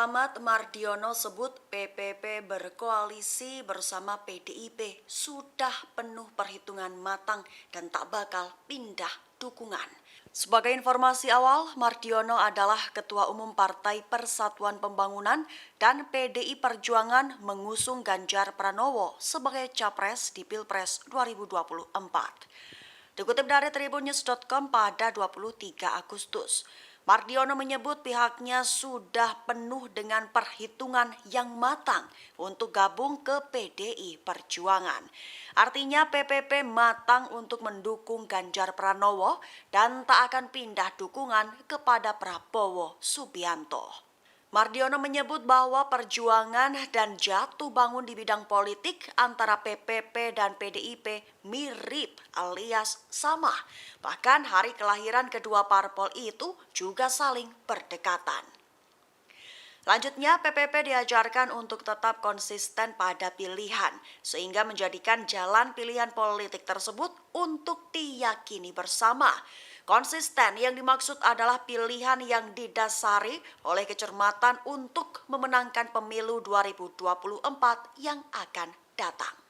Muhammad Mardiono sebut PPP berkoalisi bersama PDIP sudah penuh perhitungan matang dan tak bakal pindah dukungan. Sebagai informasi awal, Mardiono adalah Ketua Umum Partai Persatuan Pembangunan dan PDI Perjuangan mengusung Ganjar Pranowo sebagai capres di Pilpres 2024. Dikutip dari tribunnews.com pada 23 Agustus, Mardiono menyebut pihaknya sudah penuh dengan perhitungan yang matang untuk gabung ke PDI Perjuangan. Artinya PPP matang untuk mendukung Ganjar Pranowo dan tak akan pindah dukungan kepada Prabowo Subianto. Mardiono menyebut bahwa perjuangan dan jatuh bangun di bidang politik antara PPP dan PDIP mirip alias sama. Bahkan hari kelahiran kedua parpol itu juga saling berdekatan. Lanjutnya, PPP diajarkan untuk tetap konsisten pada pilihan, sehingga menjadikan jalan pilihan politik tersebut untuk diyakini bersama. Konsisten yang dimaksud adalah pilihan yang didasari oleh kecermatan untuk memenangkan pemilu 2024 yang akan datang.